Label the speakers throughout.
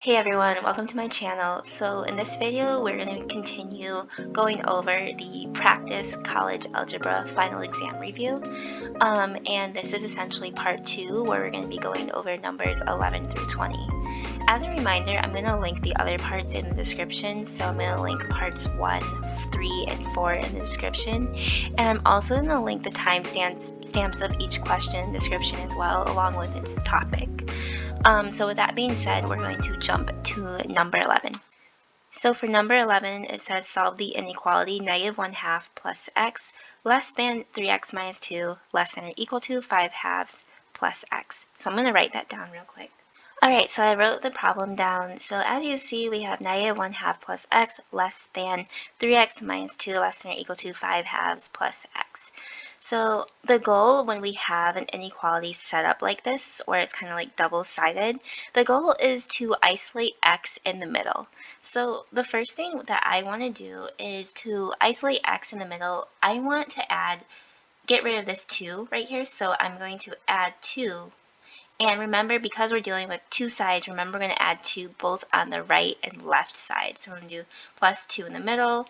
Speaker 1: Hey everyone, welcome to my channel. So in this video, we're going to continue going over the practice college algebra final exam review. And this is essentially part 2 where we're going to be going over numbers 11 through 20. As a reminder, I'm going to link the other parts in the description. So I'm going to link parts 1, 3, and 4 in the description. And I'm also going to link the timestamps of each question in the description as well, along with its topic. So with that being said, we're going to jump to number 11. So for number 11, it says solve the inequality -1/2 plus x less than 3x minus 2 less than or equal to 5/2 plus x. So I'm going to write that down real quick. Alright, so I wrote the problem down. So as you see, we have -1/2 plus x less than 3x minus 2 less than or equal to 5/2 plus x. So the goal when we have an inequality set up like this, where it's kind of like double-sided, the goal is to isolate x in the middle. So the first thing that I want to do is to isolate x in the middle. I want to get rid of this 2 right here, so I'm going to add 2. And remember, because we're dealing with two sides, remember we're going to add 2 both on the right and left side. So we're going to do plus 2 in the middle,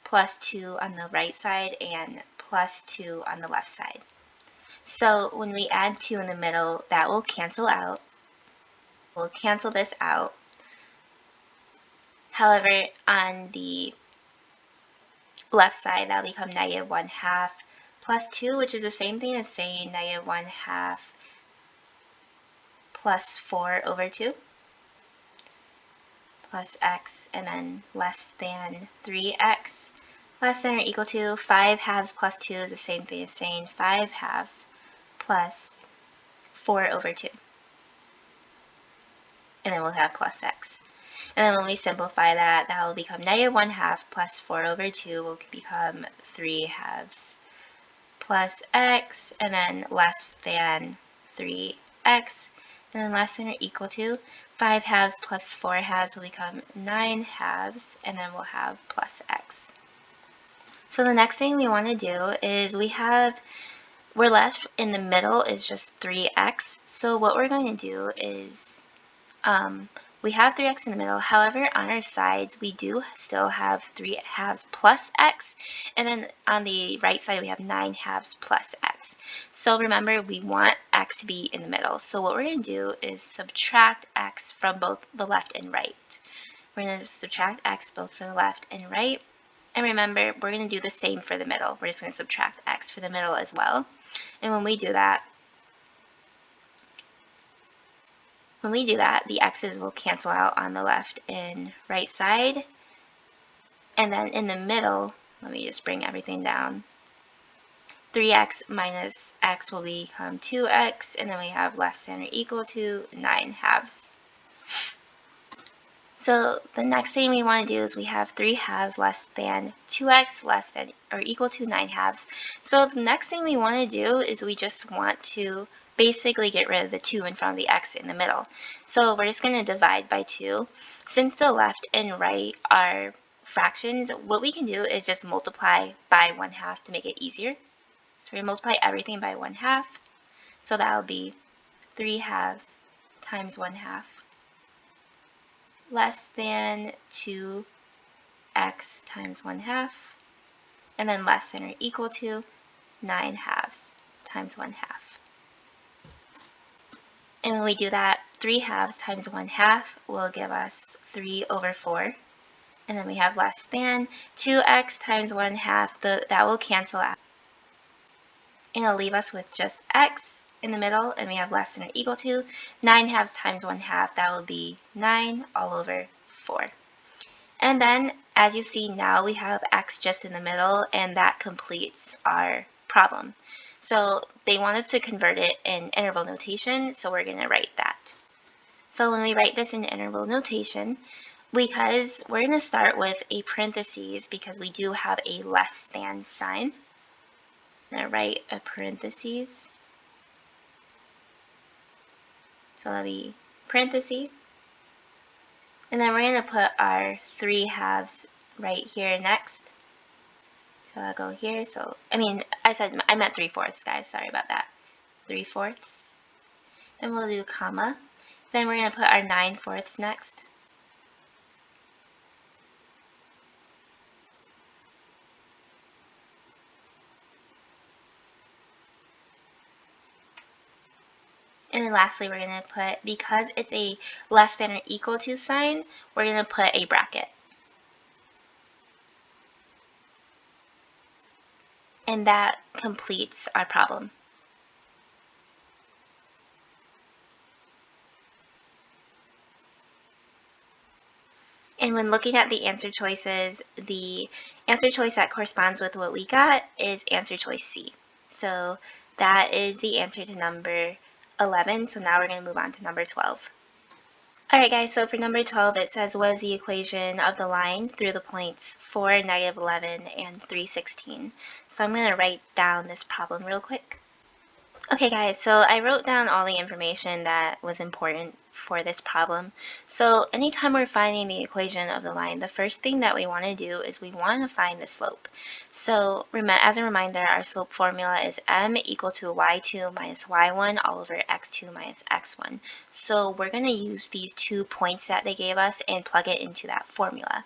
Speaker 1: plus 2 on the right side, and plus 2 on the left side. So when we add 2 in the middle, that will cancel out. We'll cancel this out. However, on the left side, that'll become -1/2 plus 2, which is the same thing as saying -1/2 plus 4 over 2 plus x, and then less than 3x less than or equal to 5/2 plus 2 is the same thing as saying 5/2 plus 4 over 2. And then we'll have plus x. And then when we simplify that, that will become -1/2 plus 4 over 2 will become 3/2 plus x, and then less than 3x, and then less than or equal to 5/2 plus 4/2 will become 9/2, and then we'll have plus x. So the next thing we want to do is we're left in the middle is just 3x. So what we're going to do is we have 3x in the middle. However, on our sides, we do still have 3/2 plus x. And then on the right side, we have 9/2 plus x. So remember, we want x to be in the middle. So what we're going to do is subtract x from both the left and right. We're going to subtract x both from the left and right. And remember, we're going to do the same for the middle. We're just going to subtract x for the middle as well. And when we do that, the x's will cancel out on the left and right side. And then in the middle, let me just bring everything down. 3x minus x will become 2x, and then we have less than or equal to 9/2. So the next thing we want to do is we have 3/2 less than 2x less than or equal to 9/2. So the next thing we want to do is we just want to basically get rid of the 2 in front of the x in the middle. So we're just going to divide by 2. Since the left and right are fractions, what we can do is just multiply by 1/2 to make it easier. So we're going to multiply everything by 1/2. So that will be 3/2 times 1/2 less than 2x times 1/2, and then less than or equal to 9/2 times 1/2. And when we do that, 3/2 times 1/2 will give us 3 over 4. And then we have less than 2x times 1/2, that will cancel out. And it'll leave us with just x in the middle, and we have less than or equal to 9/2 times 1/2, that will be 9 all over 4. And then, as you see now, we have x just in the middle, and that completes our problem. So they want us to convert it in interval notation, so we're going to write that. So when we write this in interval notation, because we're going to start with a parentheses because we do have a less than sign. I'm going to write a parentheses. So that'll be parentheses. And then we're going to put our 3/2 right here next. So I'll go here. So, I meant 3/4, guys. Sorry about that. 3/4. Then we'll do comma. Then we're going to put our 9/4 next. And then lastly, we're going to put, because it's a less than or equal to sign, we're going to put a bracket. And that completes our problem. And when looking at the answer choices, the answer choice that corresponds with what we got is answer choice C. So that is the answer to number 11. So now we're going to move on to number 12. Alright guys, so for number 12 it says what is the equation of the line through the points 4, -11, and 3/16. So I'm going to write down this problem real quick. Okay guys, so I wrote down all the information that was important for this problem. So anytime we're finding the equation of the line, the first thing that we want to do is we want to find the slope. So as a reminder, our slope formula is m equal to y2 minus y1 all over x2 minus x1. So we're going to use these 2 points that they gave us and plug it into that formula.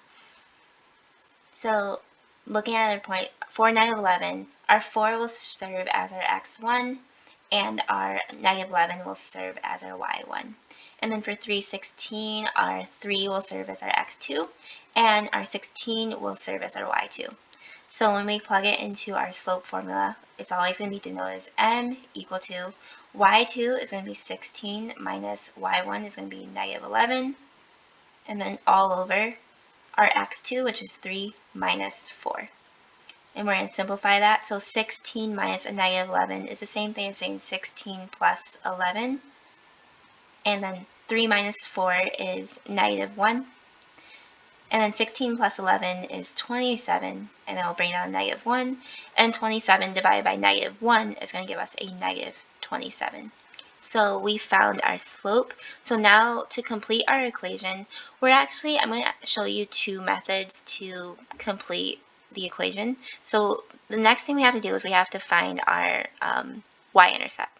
Speaker 1: So looking at our point 4, -11, our 4 will serve as our x1, and our -11 will serve as our y1. And then for 3/16, our 3 will serve as our x2, and our 16 will serve as our y2. So when we plug it into our slope formula, it's always going to be denoted as m equal to y2 is going to be 16 minus y1 is going to be -11, and then all over our x2, which is 3 minus 4. And we're going to simplify that. So 16 minus a -11 is the same thing as saying 16 plus 11. And then 3 minus 4 is -1. And then 16 plus 11 is 27. And then we'll bring down -1. And 27 divided by -1 is going to give us a -27. So we found our slope. So now to complete our equation, I'm going to show you 2 methods to complete the equation. So the next thing we have to do is we have to find our y-intercept.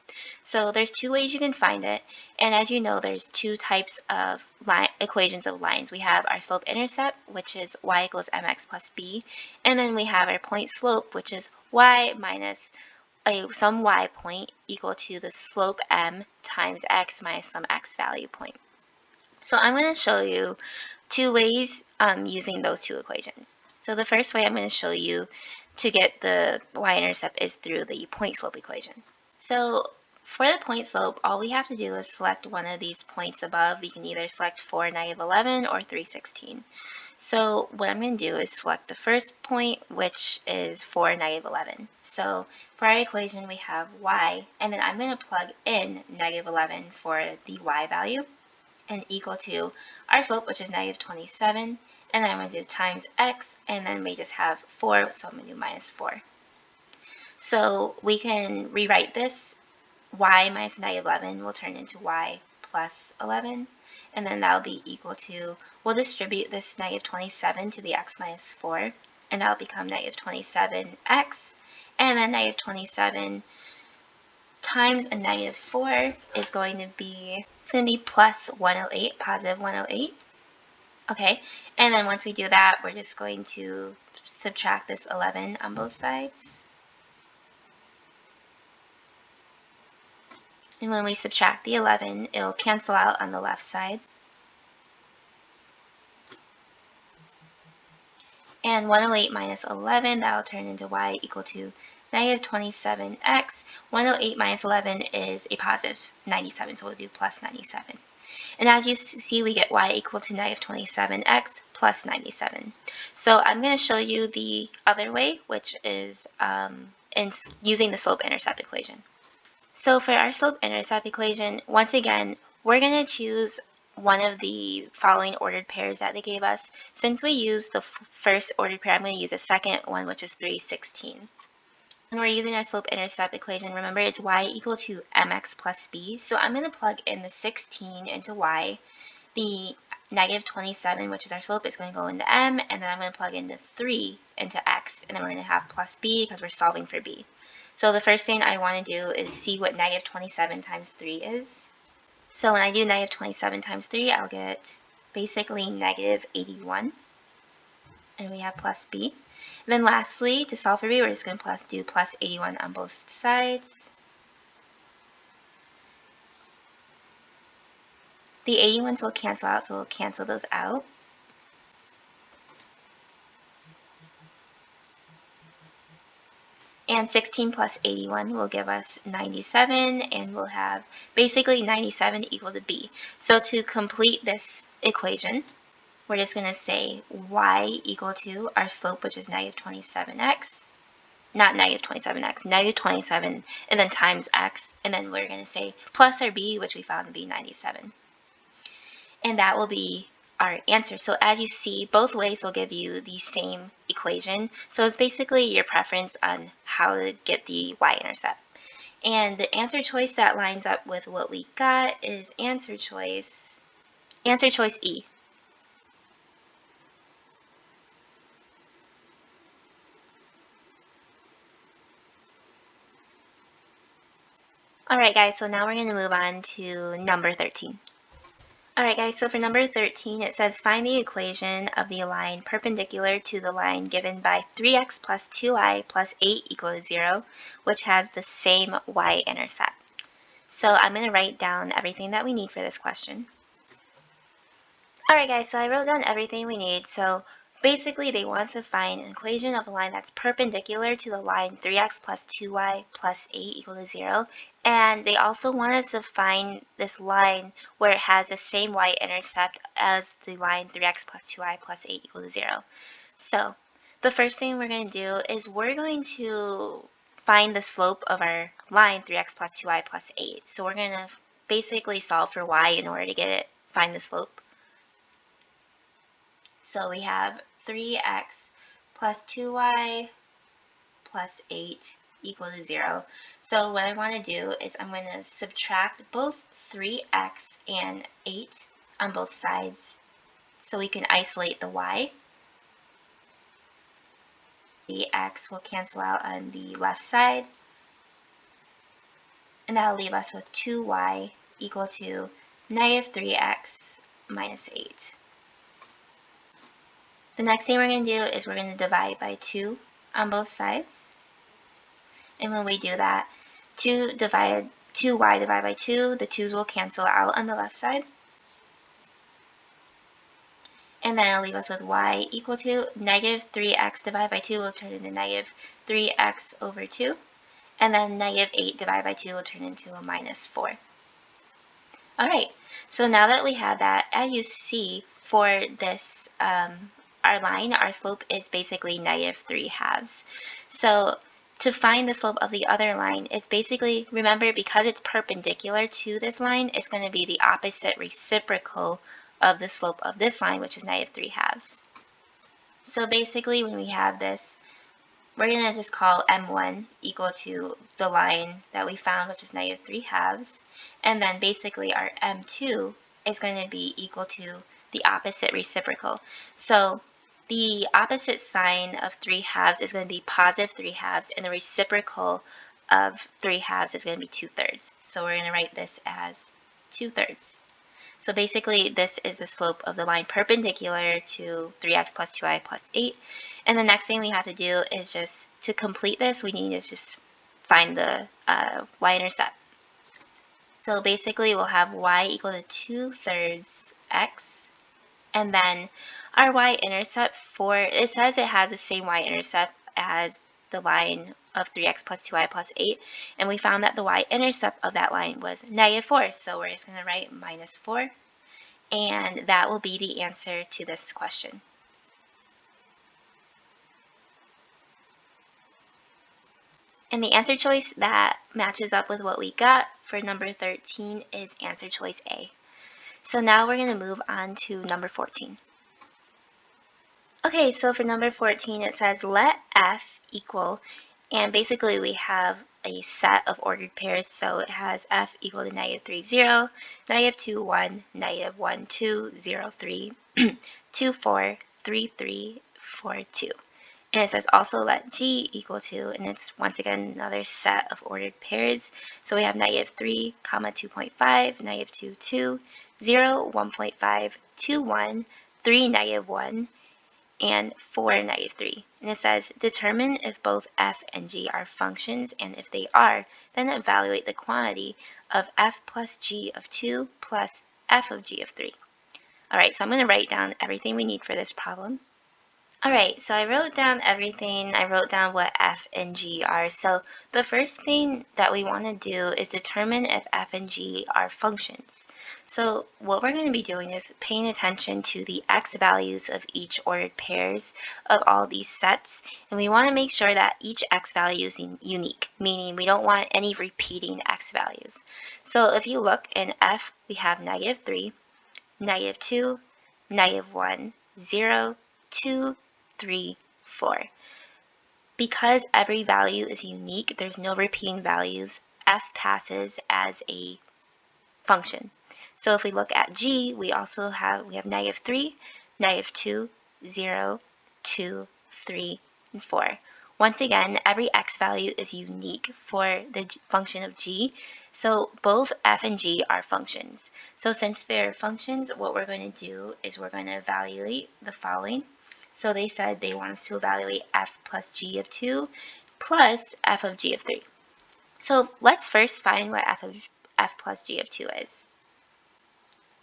Speaker 1: So there's 2 ways you can find it, and as you know, there's 2 types of equations of lines. We have our slope-intercept, which is y equals mx plus b, and then we have our point slope, which is y minus some y point equal to the slope m times x minus some x value point. So I'm going to show you 2 ways using those 2 equations. So the first way I'm going to show you to get the y-intercept is through the point slope equation. So for the point slope, all we have to do is select one of these points above. We can either select 4, -11 or 3/16. So what I'm going to do is select the first point, which is 4, -11. So for our equation, we have y, and then I'm going to plug in -11 for the y value, and equal to our slope, which is -27, and then I'm going to do times x, and then we just have 4, so I'm going to do minus 4. So we can rewrite this. Y minus -11 will turn into y plus 11, and then that will be equal to, we'll distribute this -27 to the x minus 4, and that will become -27x, and then -27 times a -4 is going to be, it's going to be plus 108, positive 108. Okay, and then once we do that, we're just going to subtract this 11 on both sides. And when we subtract the 11, it'll cancel out on the left side. And 108 minus 11, that will turn into y equal to -27x. 108 minus 11 is a positive 97, so we'll do plus 97. And as you see, we get y equal to -27x plus 97. So I'm going to show you the other way, which is using the slope-intercept equation. So for our slope-intercept equation, once again, we're going to choose one of the following ordered pairs that they gave us. Since we used the first ordered pair, I'm going to use a second one, which is 3/16. When we're using our slope-intercept equation, remember it's y equal to mx plus b. So I'm going to plug in the 16 into y. The -27, which is our slope, is going to go into m, and then I'm going to plug in the 3 into x, and then we're going to have plus b because we're solving for b. So the first thing I want to do is see what -27 times 3 is. So when I do negative 27 times 3, I'll get basically negative 81. And we have plus b. And then lastly, to solve for b, we're just going to do plus 81 on both sides. The 81s will cancel out, so we'll cancel those out. And 16 plus 81 will give us 97, and we'll have basically 97 equal to b. So to complete this equation, we're just going to say y equal to our slope, which is negative 27x, not negative 27x, negative 27, and then times x, and then we're going to say plus our b, which we found to be 97. And that will be our answer. So as you see, both ways will give you the same equation. So it's basically your preference on how to get the y-intercept. And the answer choice that lines up with what we got is answer choice E. Alright guys, so now we're going to move on to number 13. Alright guys, so for number 13, it says find the equation of the line perpendicular to the line given by 3x plus 2y plus 8 equal to 0, which has the same y-intercept. So I'm going to write down everything that we need for this question. Alright guys, so I wrote down everything we need. So basically they want to find an equation of a line that's perpendicular to the line 3x plus 2y plus 8 equal to 0. And they also want us to find this line where it has the same y-intercept as the line 3x plus 2y plus 8 equal to 0. So the first thing we're going to do is we're going to find the slope of our line 3x plus 2y plus 8. So we're going to basically solve for y in order to find the slope. So we have 3x plus 2y plus 8 equal to 0. So what I want to do is I'm going to subtract both 3x and 8 on both sides so we can isolate the y. The x will cancel out on the left side, and that will leave us with 2y equal to negative 3x minus 8. The next thing we're going to do is we're going to divide by 2 on both sides. And when we do that, 2y divided by 2, the 2's will cancel out on the left side. And then it'll leave us with y equal to negative 3x divided by 2 will turn into negative 3x over 2. And then negative 8 divided by 2 will turn into a minus 4. Alright, so now that we have that, as you see, for this, our line, our slope is basically negative 3/2. So to find the slope of the other line, it's basically, remember, because it's perpendicular to this line, it's going to be the opposite reciprocal of the slope of this line, which is negative 3/2. So basically, when we have this, we're going to just call M1 equal to the line that we found, which is negative 3/2. And then basically our M2 is going to be equal to the opposite reciprocal. So the opposite sign of 3/2 is going to be positive 3/2, and the reciprocal of 3/2 is going to be 2/3. So we're going to write this as 2/3. So basically this is the slope of the line perpendicular to 3x plus 2y plus 8. And the next thing we have to do is just, to complete this, we need to just find the y-intercept. So basically we'll have y equal to 2/3 x, and then our y-intercept it says it has the same y-intercept as the line of 3x plus 2y plus 8, and we found that the y-intercept of that line was negative 4, so we're just going to write minus 4, and that will be the answer to this question. And the answer choice that matches up with what we got for number 13 is answer choice A. So now we're going to move on to number 14. Okay, so for number 14 it says let f equal, and basically we have a set of ordered pairs, so it has f equal to negative 3, 0, negative 2, 1, negative 1, 2, 0, 3, 2, 4, 3, 3, 4, 2. And it says also let G equal to, and it's once again another set of ordered pairs. So we have -3, 2.5, -2, 2, 0, 1.5, 2, 1, 3, -1, and 4, -3. And it says determine if both f and g are functions, and if they are, then evaluate the quantity of f plus g of 2 plus f of g of 3. All right, so I'm going to write down everything we need for this problem. Alright, so I wrote down everything. I wrote down what f and g are. So the first thing that we want to do is determine if f and g are functions. So what we're going to be doing is paying attention to the x values of each ordered pairs of all these sets. And we want to make sure that each x value is unique, meaning we don't want any repeating x values. So if you look in f, we have -3, -2, -1, 0, 2, 3, 4. Because every value is unique, there's no repeating values, f passes as a function. So if we look at g, we have -3, -2, 0, 2, 3, and 4. Once again, every x value is unique for the function of g, so both f and g are functions. So since they're functions, what we're going to do is we're going to evaluate the following. So they said they want us to evaluate f plus g of 2 plus f of g of 3. So let's first find what f plus g of 2 is.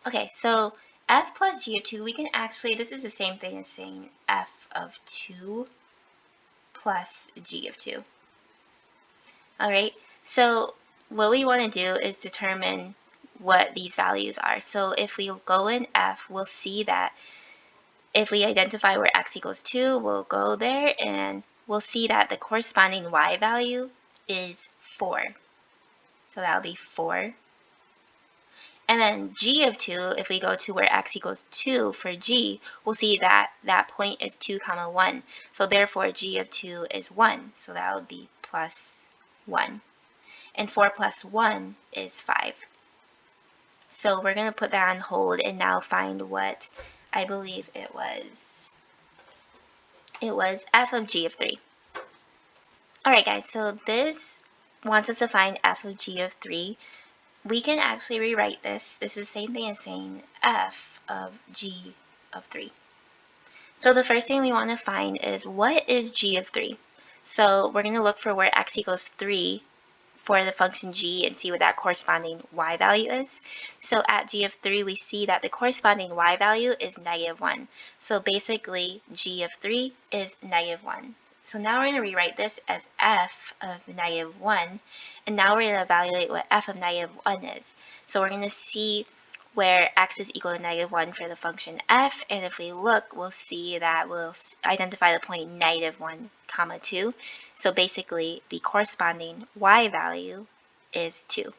Speaker 1: Okay, so f plus g of 2, we can actually, this is the same thing as saying f of 2 plus g of 2. All right, so what we want to do is determine what these values are. So if we go in f, we'll see that if we identify where x equals 2, we'll go there and we'll see that the corresponding y value is 4. So that'll be 4. And then g of 2, if we go to where x equals 2 for g, we'll see that that point is 2, 1. So therefore g of 2 is 1. So that would be plus 1. And 4 plus 1 is 5. So we're going to put that on hold and now find what I believe it was. It was f of g of 3. Alright guys, so this wants us to find f of g of 3. We can actually rewrite this. This is the same thing as saying f of g of 3. So the first thing we want to find is what is g of 3? So we're going to look for where x equals 3 for the function g and see what that corresponding y value is. So at g of 3, we see that the corresponding y value is -1. So basically, g of 3 is -1. So now we're going to rewrite this as f of -1, and now we're going to evaluate what f of -1 is. So we're going to see where x is equal to -1 for the function f, and if we look, we'll see that we'll identify the point -1, 2. So basically, the corresponding y value is 2.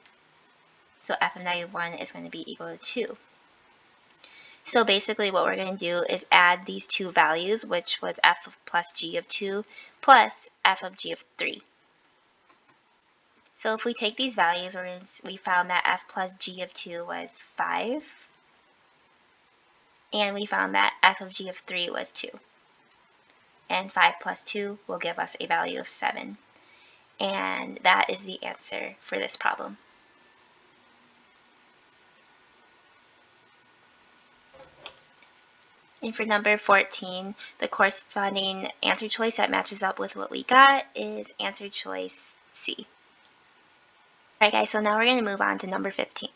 Speaker 1: So f of -1 is going to be equal to 2. So basically what we're going to do is add these two values, which was f of plus g of 2 plus f of g of 3. So if we take these values, we found that f plus g of 2 was 5, and we found that f of g of 3 was 2. And 5 plus 2 will give us a value of 7. And that is the answer for this problem. And for number 14, the corresponding answer choice that matches up with what we got is answer choice C. Alright guys, so now we're going to move on to number 15.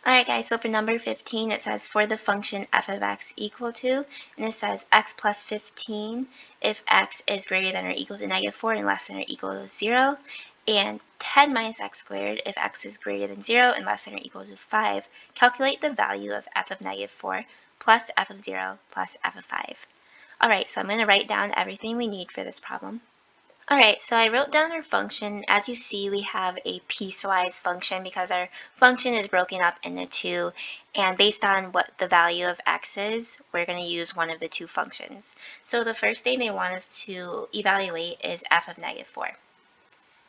Speaker 1: Alright guys, so for number 15, it says for the function f of x equal to, and it says x plus 15 if x is greater than or equal to -4 and less than or equal to 0, and 10 minus x squared if x is greater than 0 and less than or equal to 5. Calculate the value of f of -4 plus f of 0 plus f of 5. Alright, so I'm going to write down everything we need for this problem. Alright, so I wrote down our function. As you see, we have a piecewise function because our function is broken up into two, and based on what the value of x is, we're going to use one of the two functions. So the first thing they want us to evaluate is f of -4.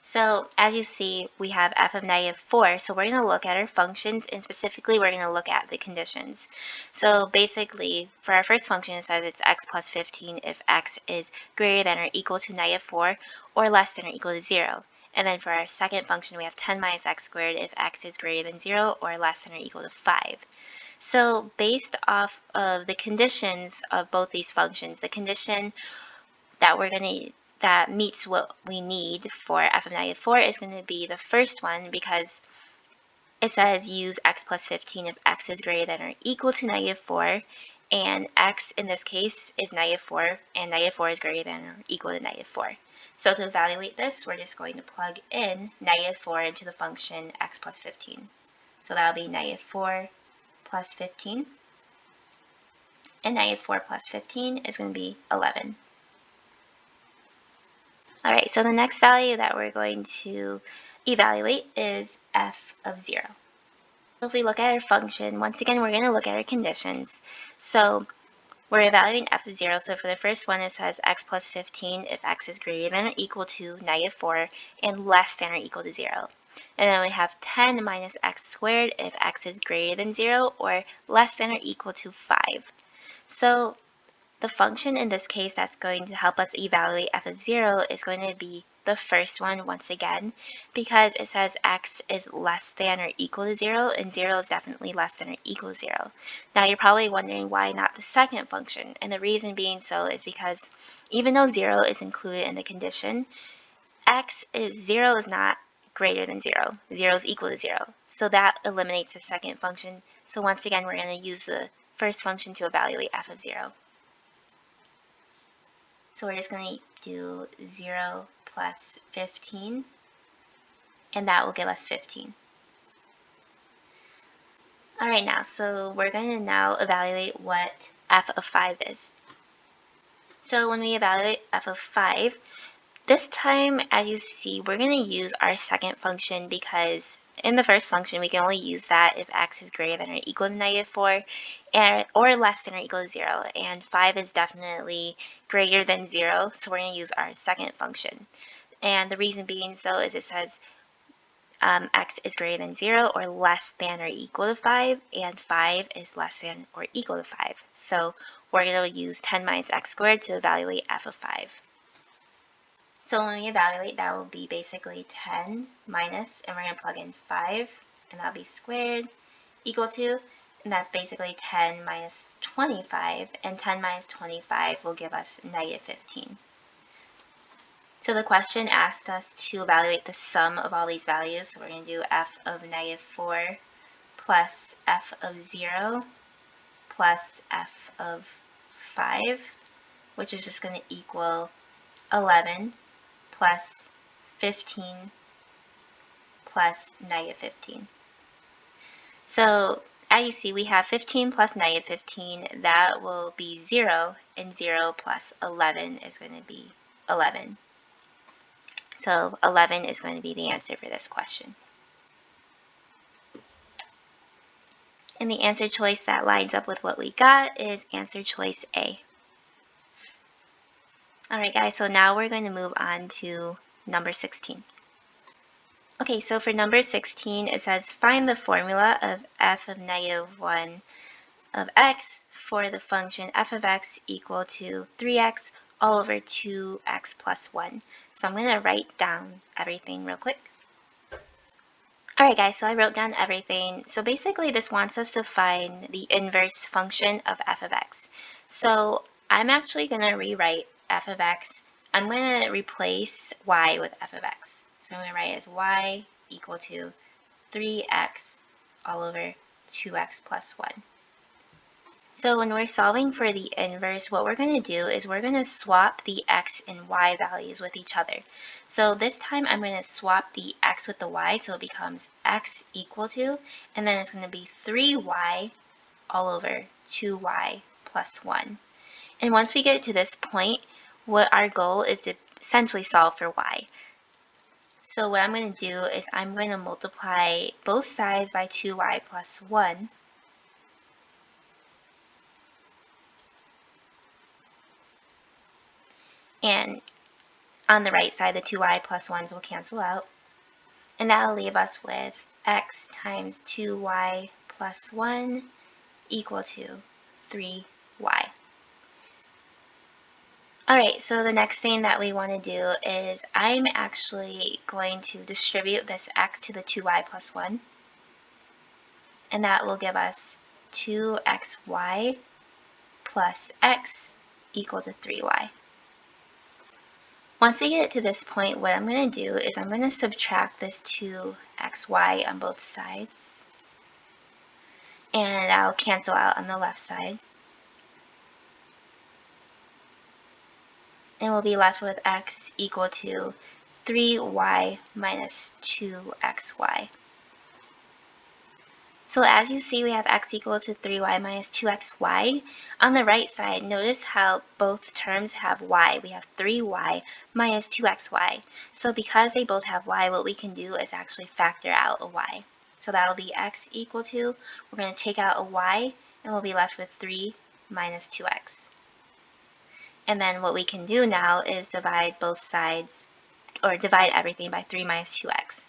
Speaker 1: So as you see, we have f of -4, so we're going to look at our functions, and specifically we're going to look at the conditions. So basically, for our first function, it says it's x plus 15 if x is greater than or equal to -4 or less than or equal to 0. And then for our second function, we have 10 minus x squared if x is greater than 0 or less than or equal to 5. So based off of the conditions of both these functions, the condition that that meets what we need for f of -4 is going to be the first one, because it says use x plus 15 if x is greater than or equal to -4, and x in this case is -4, and -4 is greater than or equal to -4. So to evaluate this, we're just going to plug in -4 into the function x plus 15. So that'll be -4 plus 15, and -4 plus 15 is going to be 11. Alright, so the next value that we're going to evaluate is f of 0. So if we look at our function, once again, we're going to look at our conditions. So we're evaluating f of 0. So for the first one, it says x plus 15 if x is greater than or equal to -4 and less than or equal to 0. And then we have 10 minus x squared if x is greater than 0 or less than or equal to 5. So the function in this case that's going to help us evaluate f of 0 is going to be the first one once again, because it says x is less than or equal to 0, and 0 is definitely less than or equal to 0. Now you're probably wondering why not the second function, and the reason being so is because even though 0 is included in the condition, 0 is not greater than 0. 0 is equal to 0. So that eliminates the second function. So once again, we're going to use the first function to evaluate f of 0. So we're just going to do 0 plus 15, and that will give us 15. Alright, now, so we're going to now evaluate what f of 5 is. So when we evaluate f of 5, this time, as you see, we're going to use our second function, because in the first function, we can only use that if x is greater than or equal to -4 or less than or equal to 0. And 5 is definitely greater than 0, so we're going to use our second function. And the reason being so is it says x is greater than 0 or less than or equal to 5, and 5 is less than or equal to 5. So we're going to use 10 minus x squared to evaluate f of 5. So when we evaluate, that will be basically 10 minus, and we're going to plug in 5, and that'll be squared, equal to, and that's basically 10 minus 25, and 10 minus 25 will give us -15. So the question asked us to evaluate the sum of all these values, so we're going to do f of -4 plus f of 0 plus f of 5, which is just going to equal 11 plus 15 plus -15. So as you see, we have 15 plus -15, that will be 0, and 0 plus 11 is going to be 11. So 11 is going to be the answer for this question. And the answer choice that lines up with what we got is answer choice A. Alright guys, so now we're going to move on to number 16. Okay, so for number 16, it says find the formula of f of -1 of x for the function f of x equal to 3x all over 2x plus 1. So I'm going to write down everything real quick. Alright guys, so I wrote down everything. So basically this wants us to find the inverse function of f of x. So I'm actually going to rewrite f of x. I'm going to replace y with f of x. So I'm going to write as y equal to 3x all over 2x plus 1. So when we're solving for the inverse, what we're going to do is we're going to swap the x and y values with each other. So this time I'm going to swap the x with the y, so it becomes x equal to, and then it's going to be 3y all over 2y plus 1. And once we get to this point, what our goal is to essentially solve for y. So what I'm going to do is I'm going to multiply both sides by 2y plus 1. And On the right side, the 2y plus 1s will cancel out. And that will leave us with x times 2y plus 1 equal to 3y. Alright, so the next thing that we want to do is I'm actually going to distribute this x to the 2y plus 1. And that will give us 2xy plus x equal to 3y. Once we get to this point, what I'm going to do is I'm going to subtract this 2xy on both sides. And that'll cancel out on the left side. And we'll be left with x equal to 3y minus 2xy. So as you see, we have x equal to 3y minus 2xy. On the right side, notice how both terms have y. We have 3y minus 2xy. So because they both have y, what we can do is actually factor out a y. So that'll be x equal to, we're going to take out a y, and we'll be left with 3 minus 2x. And then what we can do now is divide both sides, or divide everything by 3 minus 2x.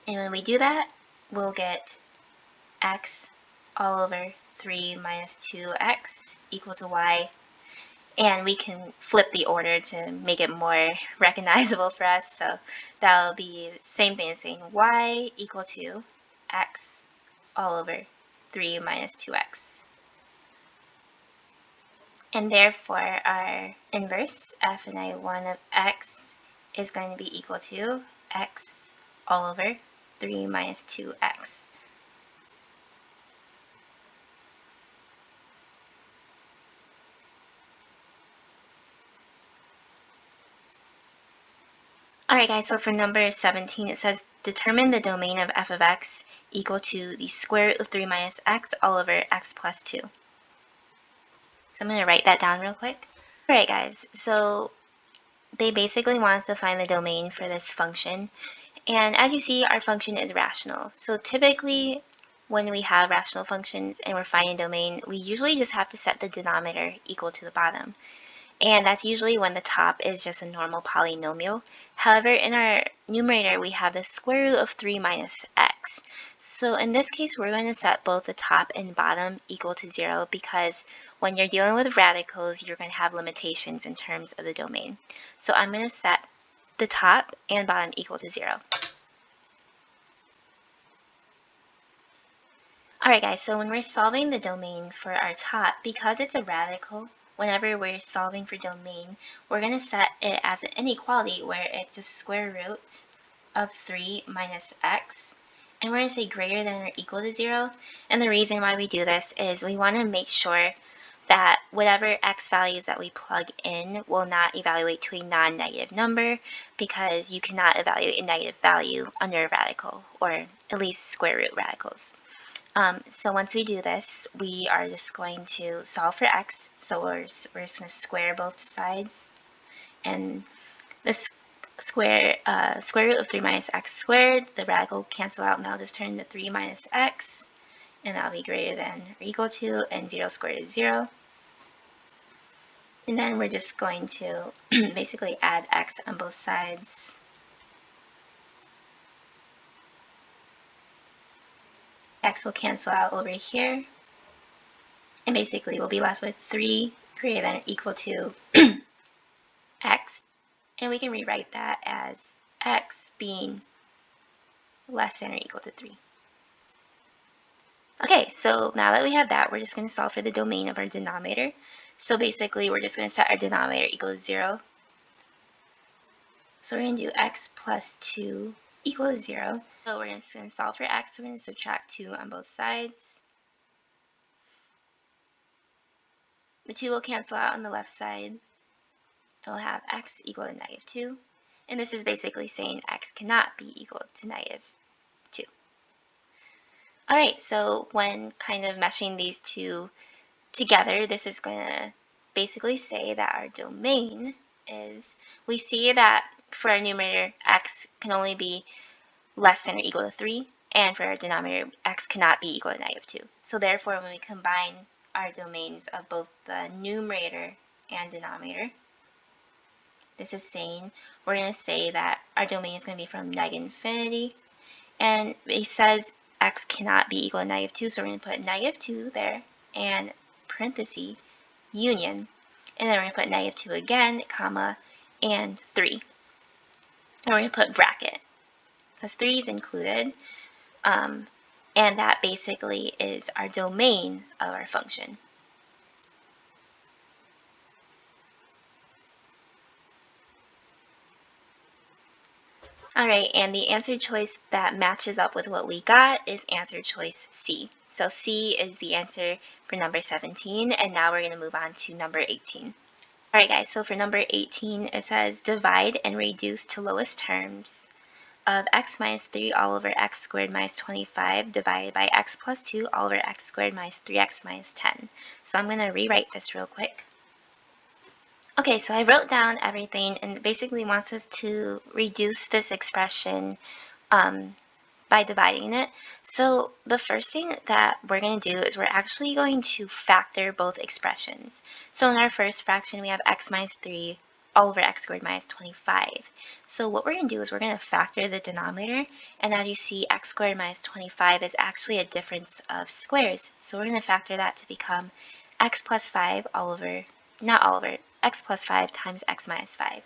Speaker 1: And when we do that, we'll get x all over 3 minus 2x equal to y. And we can flip the order to make it more recognizable for us. So that'll be the same thing as saying y equal to x all over 3 minus 2x. And therefore, our inverse, f and I1 of x, is going to be equal to x all over 3 minus 2x. Alright guys, so for number 17, it says determine the domain of f of x equal to the square root of 3 minus x all over x plus 2. So I'm going to write that down real quick. Alright guys, so they basically want us to find the domain for this function. And as you see, our function is rational. So typically, when we have rational functions and we're finding domain, we usually just have to set the denominator equal to the bottom. And that's usually when the top is just a normal polynomial. However, in our numerator, we have the square root of 3 minus x. So in this case, we're going to set both the top and bottom equal to 0 because when you're dealing with radicals, you're going to have limitations in terms of the domain. So I'm going to set the top and bottom equal to 0. Alright guys, so when we're solving the domain for our top, because it's a radical, whenever we're solving for domain, we're going to set it as an inequality where it's the square root of 3 minus x. And we're going to say greater than or equal to 0. And the reason why we do this is we want to make sure that whatever x values that we plug in will not evaluate to a non-negative number, because you cannot evaluate a negative value under a radical, or at least square root radicals. So once we do this, we are just going to solve for x. So we're just going to square both sides, and this square root of 3 minus x squared, the radical cancel out, and that'll just turn into 3 minus x, and that'll be greater than or equal to, and 0 squared is 0. And then we're just going to basically add x on both sides. X will cancel out over here. And basically we'll be left with 3 greater than or equal to x. And we can rewrite that as x being less than or equal to 3. Okay, so now that we have that, we're just going to solve for the domain of our denominator. So basically, we're just going to set our denominator equal to 0. So we're going to do x plus 2 equal to 0. So we're just going to solve for x. So we're going to subtract 2 on both sides. The 2 will cancel out on the left side. And we'll have x equal to negative 2. And this is basically saying x cannot be equal to negative 2. Alright, so when kind of meshing these two together, this is going to basically say that our domain is, we see that for our numerator, x can only be less than or equal to 3, and for our denominator, x cannot be equal to negative 2. So therefore, when we combine our domains of both the numerator and denominator. This is saying, we're going to say that our domain is going to be from -infinity, and it says x cannot be equal to -2, so we're going to put -2 there, and parenthesis, union, and then we're going to put -2 again, comma, and 3. And we're going to put bracket, because 3 is included, and that basically is our domain of our function. Alright, and the answer choice that matches up with what we got is answer choice C. So C is the answer for number 17, and now we're going to move on to number 18. Alright guys, so for number 18, it says divide and reduce to lowest terms of x minus 3 all over x squared minus 25 divided by x plus 2 all over x squared minus 3x minus 10. So I'm going to rewrite this real quick. Okay, so I wrote down everything, and it basically wants us to reduce this expression by dividing it. So the first thing that we're going to do is we're actually going to factor both expressions. So in our first fraction, we have x minus 3 all over x squared minus 25. So what we're going to do is we're going to factor the denominator, and as you see, x squared minus 25 is actually a difference of squares. So we're going to factor that to become x plus 5 all over, not all over, x plus 5 times x minus 5.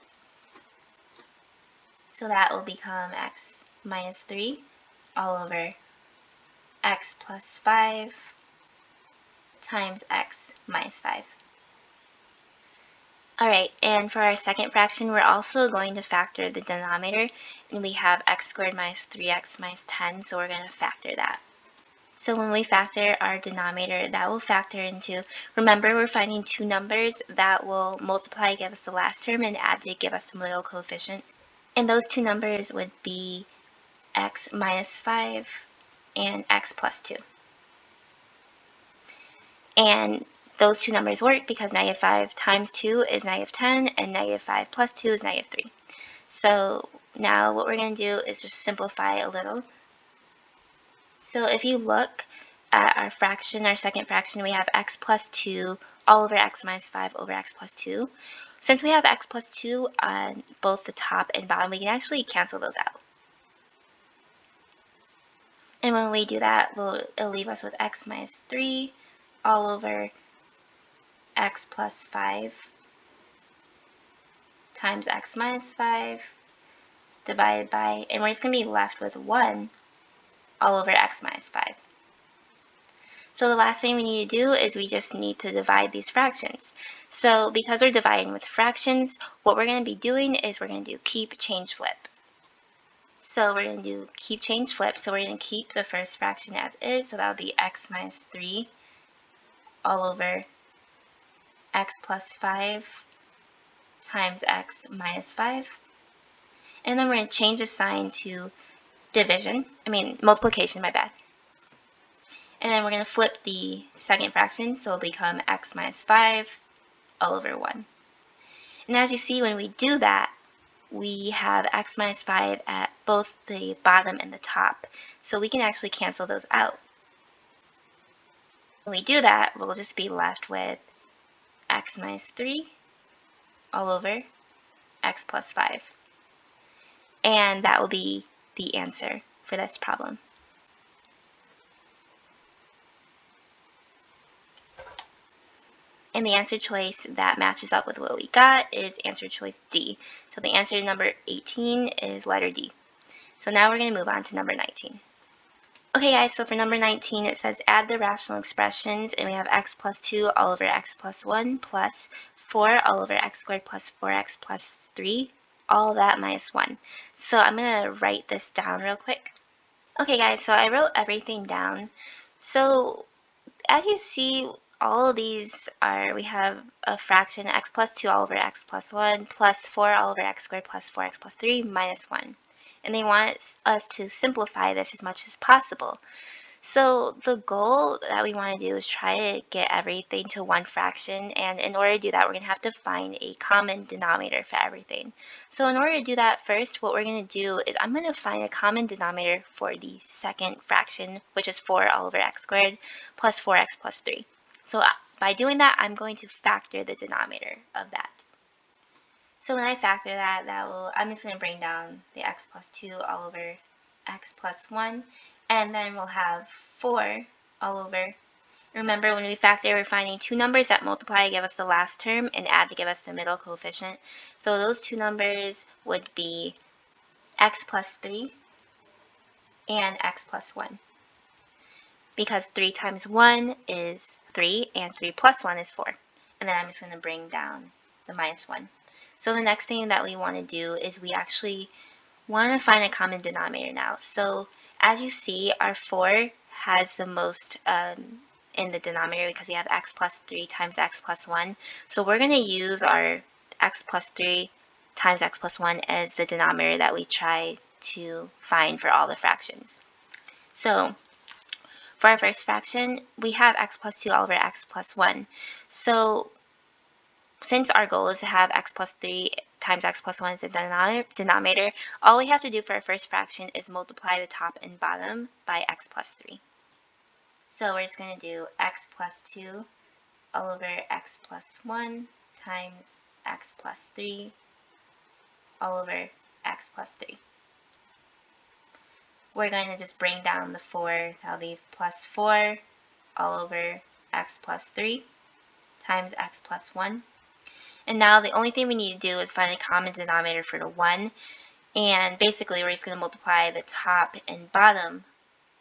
Speaker 1: So that will become x minus 3 all over x plus 5 times x minus 5. Alright, and for our second fraction, we're also going to factor the denominator, and we have x squared minus 3x minus 10, so we're going to factor that. So when we factor our denominator, that will factor into, remember we're finding two numbers that will multiply, give us the last term, and add to give us some little coefficient. And those two numbers would be x minus 5 and x plus 2. And those two numbers work because -5 times 2 is -10, and -5 plus 2 is -3. So now what we're going to do is just simplify a little. So if you look at our fraction, our second fraction, we have x plus 2 all over x minus 5 over x plus 2. Since we have x plus 2 on both the top and bottom, we can actually cancel those out. And when we do that, it'll leave us with x minus 3 all over x plus 5 times x minus 5 divided by, and we're just going to be left with 1 all over x minus 5. So the last thing we need to do is we just need to divide these fractions. So because we're dividing with fractions, what we're going to be doing is we're going to do keep, change, flip. So we're going to do keep, change, flip. So we're going to keep the first fraction as is. So that'll be x minus 3 all over x plus 5 times x minus 5. And then we're going to change the sign to multiplication, my bad. And then we're going to flip the second fraction, so it'll become x minus 5 all over 1. And as you see, when we do that, we have x minus 5 at both the bottom and the top. So we can actually cancel those out. When we do that, we'll just be left with x minus 3 all over x plus 5. And that will be the answer for this problem. And the answer choice that matches up with what we got is answer choice D. So the answer to number 18 is letter D. So now we're going to move on to number 19. Okay guys, so for number 19 it says add the rational expressions, and we have x plus 2 all over x plus 1 plus 4 all over x squared plus 4x plus 3, all of that minus 1. So I'm going to write this down real quick. Okay guys, so I wrote everything down. So as you see, all of these are, we have a fraction x plus 2 all over x plus 1 plus 4 all over x squared plus 4x plus 3 minus 1. And they want us to simplify this as much as possible. So the goal that we want to do is try to get everything to one fraction, and in order to do that, we're going to have to find a common denominator for everything. So in order to do that, first what we're going to do is I'm going to find a common denominator for the second fraction, which is 4 all over x squared plus 4x plus 3. So by doing that, I'm going to factor the denominator of that. So when I factor that, I'm just going to bring down the x plus 2 all over x plus 1, and then we'll have 4 all over. Remember, when we factor, we're finding two numbers that multiply to give us the last term and add to give us the middle coefficient. So those two numbers would be x plus 3 and x plus 1. Because 3 times 1 is 3, and 3 plus 1 is 4. And then I'm just going to bring down the minus 1. So the next thing that we want to do is we actually want to find a common denominator now. So as you see, our 4 has the most in the denominator because we have x plus 3 times x plus 1. So we're going to use our x plus 3 times x plus 1 as the denominator that we try to find for all the fractions. So for our first fraction, we have x plus 2 all over x plus 1. So since our goal is to have x plus 3 times x plus 1 as the denominator, all we have to do for our first fraction is multiply the top and bottom by x plus 3. So we're just going to do x plus 2 all over x plus 1 times x plus 3 all over x plus 3. We're going to just bring down the 4, that'll be plus 4 all over x plus 3 times x plus 1. And now the only thing we need to do is find a common denominator for the 1. And basically we're just going to multiply the top and bottom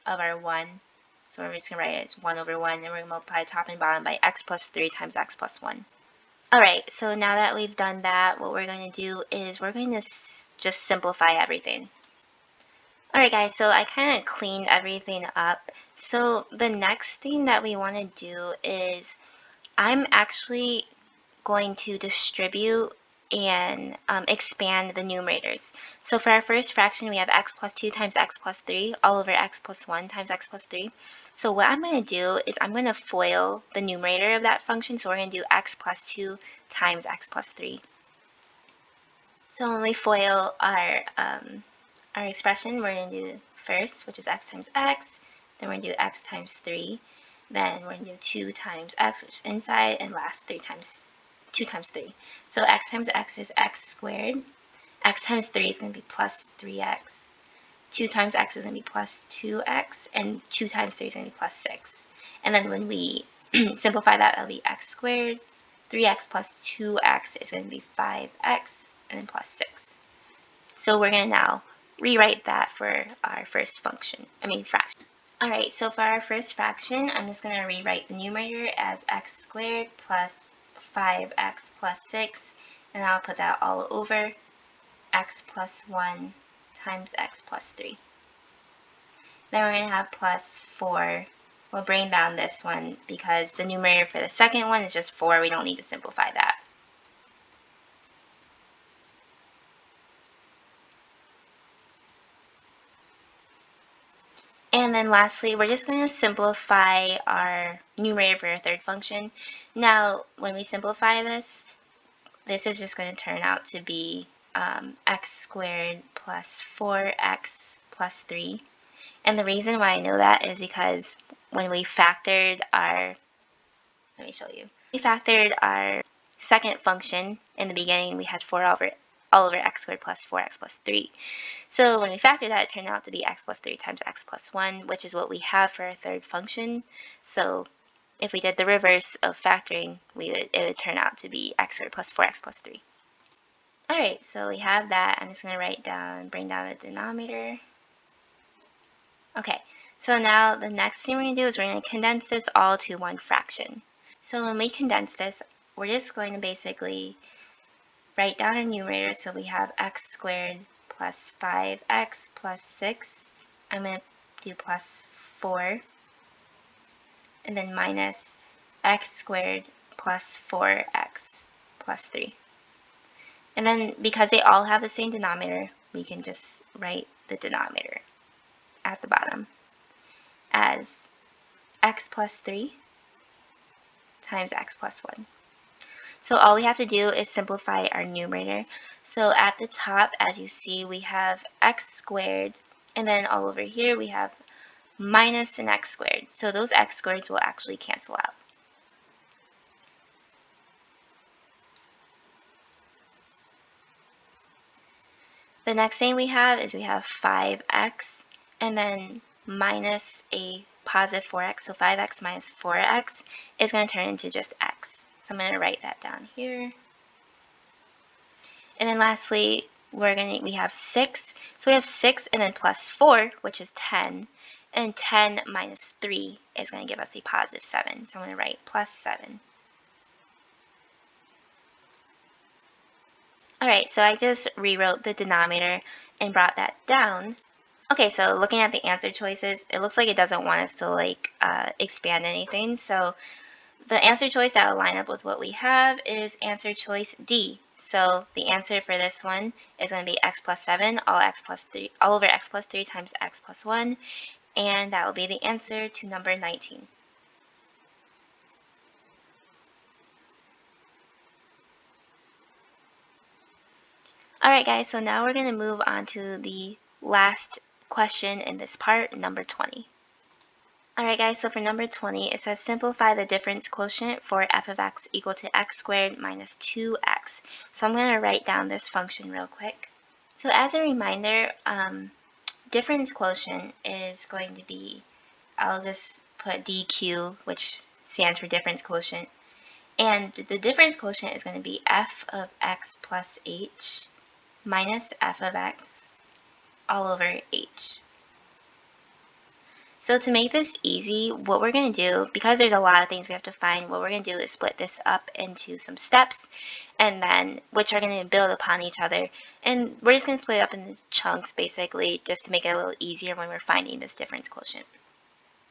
Speaker 1: of our 1. So we're just going to write it as 1 over 1, and we're going to multiply top and bottom by x plus 3 times x plus 1. Alright, so now that we've done that, what we're going to do is we're going to just simplify everything. Alright guys, so I kind of cleaned everything up. So the next thing that we want to do is I'm actually going to distribute and expand the numerators. So for our first fraction, we have x plus 2 times x plus 3 all over x plus 1 times x plus 3. So what I'm going to do is I'm going to FOIL the numerator of that function. So we're going to do x plus 2 times x plus 3. So when we FOIL our expression, we're going to do first, which is x times x, then we're going to do x times 3, then we're going to do 2 times x, which is inside, and last 2 times 3. So x times x is x squared, x times 3 is going to be plus 3x, 2 times x is going to be plus 2x, and 2 times 3 is going to be plus 6. And then when we simplify that, that'll be x squared, 3x plus 2x is going to be 5x, and then plus 6. So we're going to now rewrite that for our first fraction. Alright, so for our first fraction, I'm just going to rewrite the numerator as x squared plus 5x plus 6, and I'll put that all over x plus 1 times x plus 3. Then we're going to have plus 4. We'll bring down this one because the numerator for the second one is just 4. We don't need to simplify that. And then lastly, we're just going to simplify our numerator for our third function. Now, when we simplify this is just going to turn out to be x squared plus 4x plus 3. And the reason why I know that is because when we factored our, let me show you. We factored our second function in the beginning, we had 4 all over x squared plus 4x plus 3. So when we factor that, it turned out to be x plus 3 times x plus 1, which is what we have for our third function. So if we did the reverse of factoring, it would turn out to be x squared plus 4x plus 3. Alright, so we have that. I'm just going to bring down the denominator. Okay, so now the next thing we're going to do is we're going to condense this all to one fraction. So when we condense this, we're just going to basically write down our numerator. So we have x squared plus 5x plus 6. I'm going to do plus 4. And then minus x squared plus 4x plus 3. And then because they all have the same denominator, we can just write the denominator at the bottom as x plus 3 times x plus 1. So all we have to do is simplify our numerator. So at the top, as you see, we have x squared, and then all over here we have minus an x squared. So those x squareds will actually cancel out. The next thing we have is we have 5x and then minus a positive 4x. So 5x minus 4x is going to turn into just x. So I'm going to write that down here. And then lastly, we have 6. So we have 6 and then plus 4, which is 10. And 10 minus 3 is going to give us a positive 7. So I'm going to write plus 7. Alright, so I just rewrote the denominator and brought that down. Okay, so looking at the answer choices, it looks like it doesn't want us to expand anything. So the answer choice that will line up with what we have is answer choice D. So the answer for this one is going to be x plus 7 all over x plus 3 times x plus 1, and that will be the answer to number 19. Alright guys, so now we're going to move on to the last question in this part, number 20. Alright guys, so for number 20, it says simplify the difference quotient for f of x equal to x squared minus 2x. So I'm going to write down this function real quick. So as a reminder, difference quotient is going to be, I'll just put DQ, which stands for difference quotient. And the difference quotient is going to be f of x plus h minus f of x all over h. So to make this easy, what we're going to do, because there's a lot of things we have to find, what we're going to do is split this up into some steps, and then which are going to build upon each other. And we're just going to split it up into chunks, basically, just to make it a little easier when we're finding this difference quotient.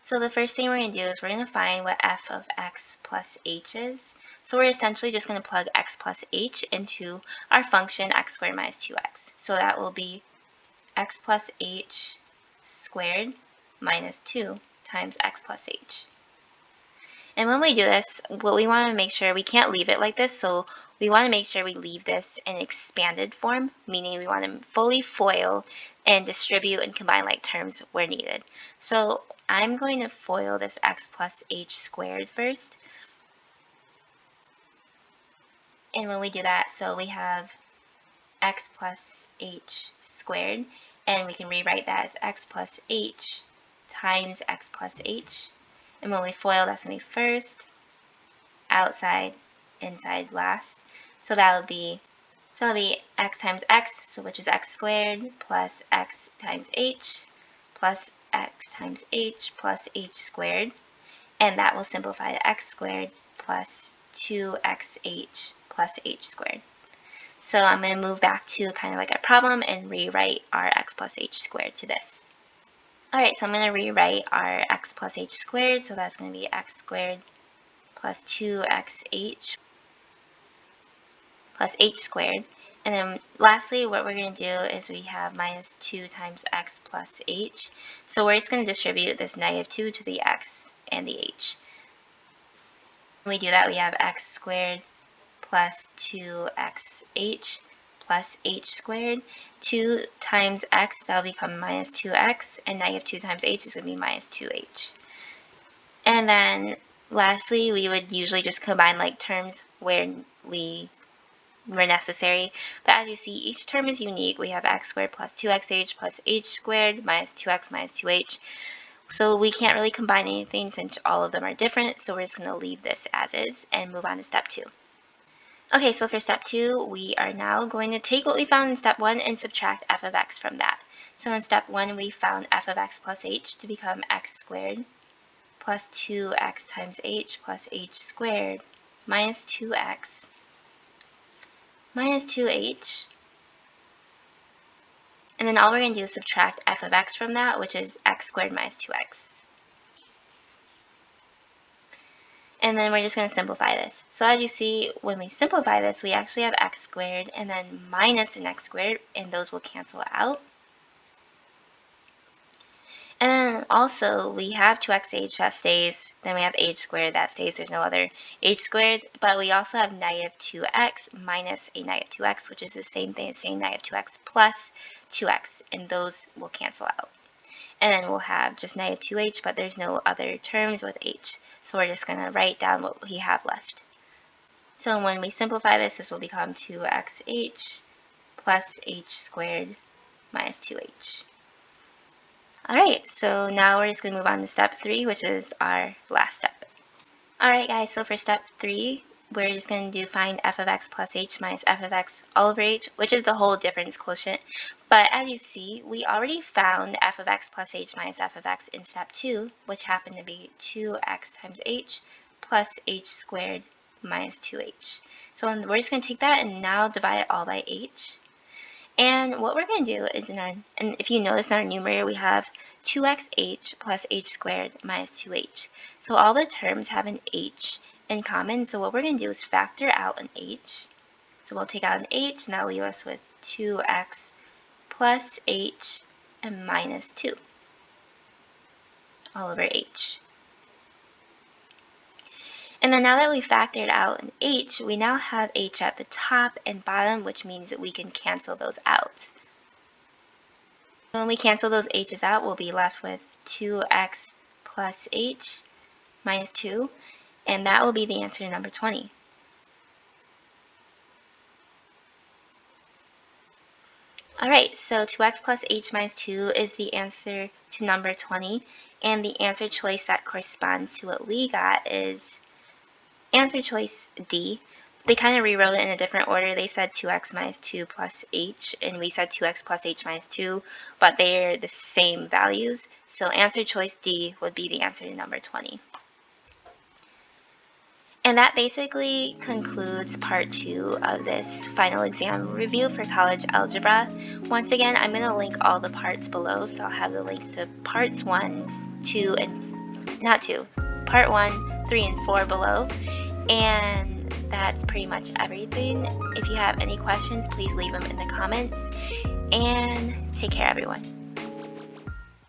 Speaker 1: So the first thing we're going to do is we're going to find what f of x plus h is. So we're essentially just going to plug x plus h into our function x squared minus 2x. So that will be x plus h squared minus 2 times x plus h. And when we do this, what we want to make sure, we can't leave it like this, so we want to make sure we leave this in expanded form, meaning we want to fully FOIL and distribute and combine like terms where needed. So I'm going to FOIL this x plus h squared first. And when we do that, so we have x plus h squared, and we can rewrite that as x plus h times x plus h. And when we FOIL, that's going to be first, outside, inside, last. So that'll be x times x, so which is x squared, plus x times h, plus x times h, plus h squared. And that will simplify to x squared plus 2xh plus h squared. So I'm going to move back to kind of like a problem and rewrite our x plus h squared to this. Alright, so I'm going to rewrite our x plus h squared, so that's going to be x squared plus 2xh plus h squared. And then lastly, what we're going to do is we have minus 2 times x plus h. So we're just going to distribute this negative 2 to the x and the h. When we do that, we have x squared plus 2xh plus h squared. 2 times x, that'll become minus 2x, and negative 2 times h is going to be minus 2h. And then lastly, we would usually just combine like terms where necessary. But as you see, each term is unique. We have x squared plus 2xh plus h squared minus 2x minus 2h. So we can't really combine anything since all of them are different. So we're just going to leave this as is and move on to step 2. Okay, so for step 2, we are now going to take what we found in step 1 and subtract f of x from that. So in step 1, we found f of x plus h to become x squared plus 2x times h plus h squared minus 2x minus 2h. And then all we're going to do is subtract f of x from that, which is x squared minus 2x. And then we're just going to simplify this. So as you see, when we simplify this, we actually have x squared and then minus an x squared, and those will cancel out. And then also, we have 2xh that stays, then we have h squared that stays, there's no other h squareds, but we also have negative 2x minus a negative 2x, which is the same thing as saying negative 2x plus 2x, and those will cancel out. And then we'll have just negative 2h, but there's no other terms with h. So we're just going to write down what we have left. So when we simplify this, this will become 2xh plus h squared minus 2h. Alright, so now we're just going to move on to step 3, which is our last step. Alright guys, so for step 3, we're just going to do find f of x plus h minus f of x all over h, which is the whole difference quotient. But as you see, we already found f of x plus h minus f of x in step 2, which happened to be 2x times h plus h squared minus 2h. So we're just going to take that and now divide it all by h. And what we're going to do is, and if you notice in our numerator, we have 2xh plus h squared minus 2h. So all the terms have an h in common. So what we're going to do is factor out an h. So we'll take out an h, and that'll leave us with 2x plus h and minus 2 all over h. And then now that we've factored out an h, we now have h at the top and bottom, which means that we can cancel those out. When we cancel those h's out, we'll be left with 2x plus h minus 2, and that will be the answer to number 20. Alright, so 2x plus h minus 2 is the answer to number 20, and the answer choice that corresponds to what we got is answer choice D. They kind of rewrote it in a different order. They said 2x minus 2 plus h, and we said 2x plus h minus 2, but they're the same values. So answer choice D would be the answer to number 20. And that basically concludes part 2 of this final exam review for college algebra. Once again, I'm going to link all the parts below, so I'll have the links to parts 1, 2, and not 2, part 1, 3, and 4 below. And that's pretty much everything. If you have any questions, please leave them in the comments. And take care, everyone.